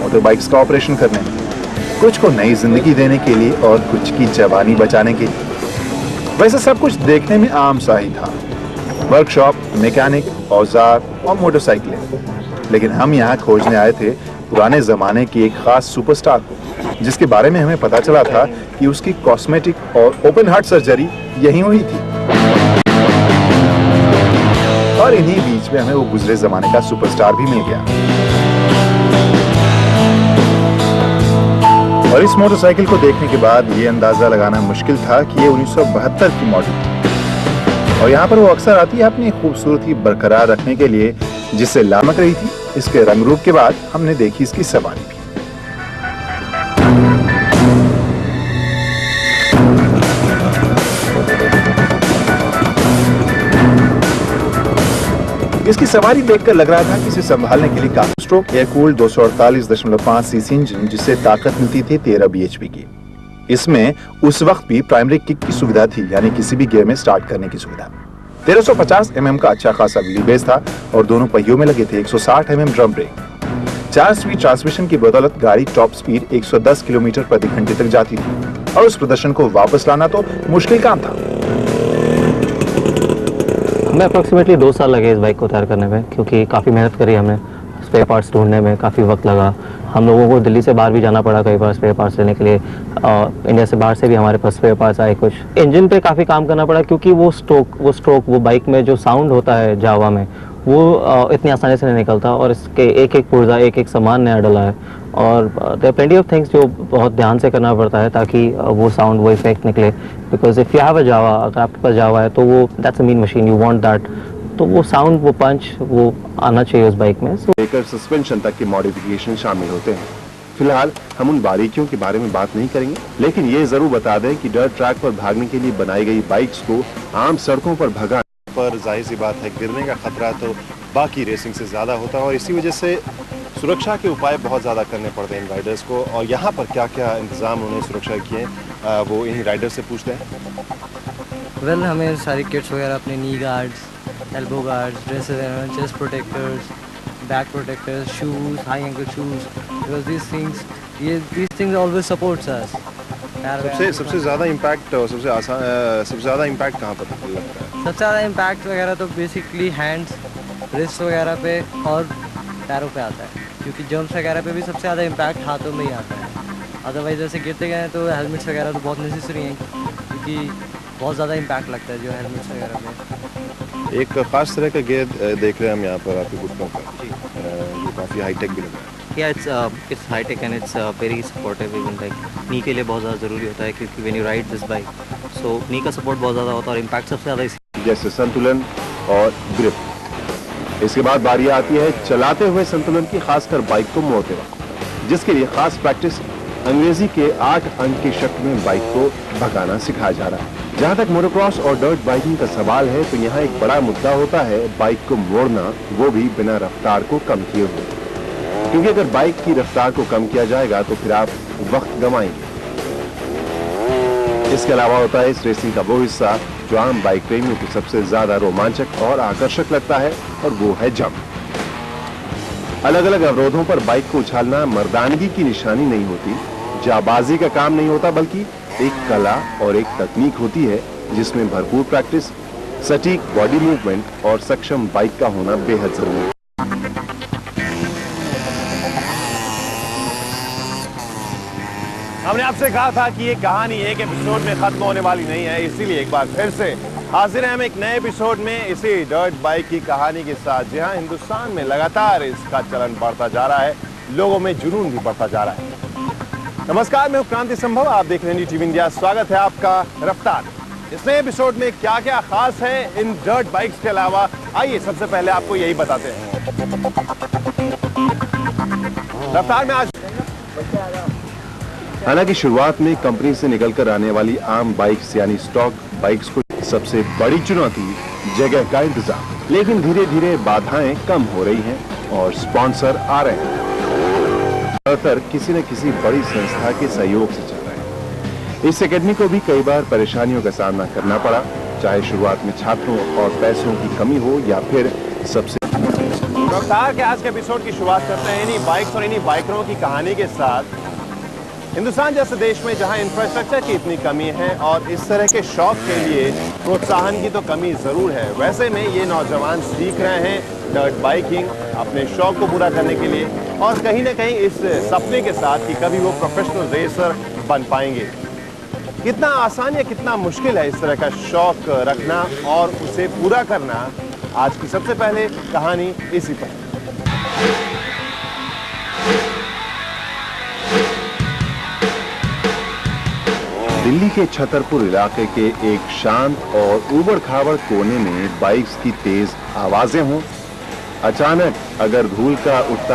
Motor bikes का operation करने, कुछ को नई जिंदगी देने के लिए और कुछ की जवानी बचाने के लिए। वैसे सब कुछ देखने में आम सा ही था, वर्कशॉप, मैकेनिक, औजार और मोटरसाइकिलें। लेकिन हम यहाँ खोजने आए थे पुराने जमाने की एक खास सुपरस्टार को, जिसके बारे में हमें पता चला था कि उसकी कॉस्मेटिक और ओपन हार्ट सर्जरी यहीं हुई थी। और इन्हीं बीच में हमें वो गुजरे जमाने का सुपरस्टार भी मिल गया। और इस मोटरसाइकिल को देखने के बाद ये अंदाजा लगाना मुश्किल था कि ये 1972 की मॉडल थी। और यहाँ पर वो अक्सर आती है अपनी खूबसूरती बरकरार रखने के लिए, जिससे लामक रही थी। इसके रंग रूप के बाद हमने देखी इसकी सवारी भी। इसकी सवारी देखकर लग रहा था कि इसे संभालने के लिए काफी stroke air cooled 248.5 CC engine, जिससे ताकत मिलती थी 13 bhp की। इसमें उस वक्त भी प्राइमरी किक की सुविधा थी, यानी किसी भी गियर में स्टार्ट करने की सुविधा। 1350 mm का अच्छा खासा व्हील बेस था और दोनों पहियों में लगे थे 160 mm drum brake. 4 speed transmission की बदौलत गाड़ी टॉप स्पीड 110 किलोमीटर प्रति घंटे तक जाती थी और उस प्रदर्शन को वापस लाना तो मुश्किल काम था। हमें अप्रॉक्सीमेटली 2 साल लगे इस बाइक को तैयार करने में, क्योंकि काफ़ी मेहनत करी हमने। स्पेयर पार्ट्स ढूंढने में काफ़ी वक्त लगा। हम लोगों को दिल्ली से बाहर भी जाना पड़ा कई बार स्पेयर पार्ट्स लेने के लिए। इंडिया से बाहर से भी हमारे पास स्पेयर पार्ट्स आए कुछ। इंजन पे काफ़ी काम करना पड़ा, क्योंकि वो स्ट्रोक वो बाइक में जो साउंड होता है जावा में, वो इतनी आसानी से नहीं निकलता। और इसके एक एक पुर्जा, एक एक सामान नया डला है। और देयर प्लेंटी ऑफ थिंग्स जो बहुत ध्यान से करना पड़ता है ताकि वो साउंड, वो इफेक्ट निकले। Because if you have a Jawa, अगर आपके पास जावा है तो वो that's a mean machine, you want that. तो वो साउंड, वो पंच, वो आना चाहिए उस बाइक में। लेकर सस्पेंशन तक के मॉडिफिकेशन शामिल होते हैं। फिलहाल हम उन बारीकियों के बारे में बात नहीं करेंगे, लेकिन ये जरूर बता दें कि डर्ट ट्रैक पर भागने के लिए बनाई गई बाइक्स को आम सड़कों पर भगाने पर जाहिर सी बात है गिरने का खतरा तो बाकी रेसिंग से ज़्यादा होता है और इसी वजह से सुरक्षा के उपाय बहुत ज़्यादा करने पड़ते हैं इन राइडर्स को। और यहाँ पर क्या क्या इंतज़ाम उन्होंने सुरक्षा किए हैं वो इन राइडर से पूछते हैं। हमें सारी किट्स वगैरह, अपने knee guards, elbow guards, dresses, chest protectors, back protectors, shoes, high ankle shoes, because these things always supports us। सबसे ज़्यादा इम्पैक्ट और सबसे ज़्यादा इम्पैक्ट कहाँ पर लगता है? सबसे ज़्यादा इम्पैक्ट वगैरह तो बेसिकली हैंड्स, रिस्ट वगैरह पे और पैरों पे आता है, क्योंकि जम्प्स वगैरह पे भी सबसे ज़्यादा इम्पैक्ट हाथों में ही आता है। अदरवाइज जैसे गिरते गए तो हेलमेट्स वगैरह तो बहुत नेसेसरी हैं, क्योंकि बहुत ज़्यादा इम्पैक्ट लगता है जो हेलमेट्स वगैरह पे। एक खास तरह का गियर देख रहे हैं हम यहाँ पर आपके घुटनों का, जो काफ़ी हाईटेक भी लग रहा है। Yeah, it's high tech and it's very supportive, even like नी के लिए बहुत ज़्यादा ज़रूरी होता है, क्योंकि when you ride this bike, so नी का सपोर्ट बहुत ज़्यादा होता है और इम्पैक्ट सबसे ज़्यादा इसी जैसे संतुलन और ग्रिप। इसके बाद बारी आती है चलाते हुए संतुलन की, खासकर बाइक को मोड़ते वक्त, जिसके लिए खास प्रैक्टिस अंग्रेजी के 8 अंक की शक्ल में बाइक को भगाना सिखाया जा रहा है। जहाँ तक मोटोक्रॉस और डर्ट बाइकिंग का सवाल है तो यहाँ एक बड़ा मुद्दा होता है बाइक को मोड़ना, वो भी बिना रफ्तार को कम किए हुए, क्योंकि अगर बाइक की रफ्तार को कम किया जाएगा तो फिर आप वक्त गंवाएंगे। इसके अलावा होता है इस रेसिंग का वो हिस्सा जो आम बाइक प्रेमियों को सबसे ज्यादा रोमांचक और आकर्षक लगता है, और वो है जंप। अलग अलग अवरोधों पर बाइक को उछालना मर्दानगी की निशानी नहीं होती, जाबाजी का काम नहीं होता, बल्कि एक कला और एक तकनीक होती है जिसमें भरपूर प्रैक्टिस, सटीक बॉडी मूवमेंट और सक्षम बाइक का होना बेहद जरूरी है। हमने आपसे कहा था कि ये कहानी एक एपिसोड में खत्म होने वाली नहीं है, इसीलिए एक बार फिर से हाजिर हैं हम एक नए एपिसोड में इसी डर्ट बाइक की कहानी के साथ। जहां हिंदुस्तान में लगातार इसका चलन बढ़ता जा रहा है, लोगों में जुनून भी बढ़ता जा रहा है। नमस्कार, मैं हूं क्रांति संभव, आप देख रहे हैं टीवी इंडिया। स्वागत है आपका रफ्तार। इस नए एपिसोड में क्या क्या खास है इन डर्ट बाइक्स के अलावा, आइए सबसे पहले आपको यही बताते हैं। रफ्तार में आज हालांकि शुरुआत में कंपनी से निकलकर आने वाली आम बाइक्स यानी स्टॉक बाइक्स को सबसे बड़ी चुनौती जगह का इंतजाम, लेकिन धीरे धीरे बाधाएं कम हो रही हैं और स्पॉन्सर आ रहे हैं। ज्यादातर किसी न किसी बड़ी संस्था के सहयोग से चल रहे हैं। इस एकेडमी को भी कई बार परेशानियों का सामना करना पड़ा, चाहे शुरुआत में छात्रों और पैसों की कमी हो या फिर सबसे रफ्तार के आज के एपिसोड की शुरुआत करते हैं इन्हीं बाइक्स और इन्हीं बाइकरों की कहानी के साथ। हिंदुस्तान जैसे देश में जहां इंफ्रास्ट्रक्चर की इतनी कमी है और इस तरह के शौक के लिए प्रोत्साहन की तो कमी जरूर है, वैसे में ये नौजवान सीख रहे हैं डर्ट बाइकिंग अपने शौक को पूरा करने के लिए और कहीं ना कहीं इस सपने के साथ कि कभी वो प्रोफेशनल रेसर बन पाएंगे। कितना आसान या कितना मुश्किल है इस तरह का शौक रखना और उसे पूरा करना, आज की सबसे पहले कहानी इसी पर। दिल्ली के छतरपुर इलाके के एक शांत और ऊबड़-खाबड़ कोने में बाइक्स की तेज आवाजें हों, अचानक अगर धूल का उठता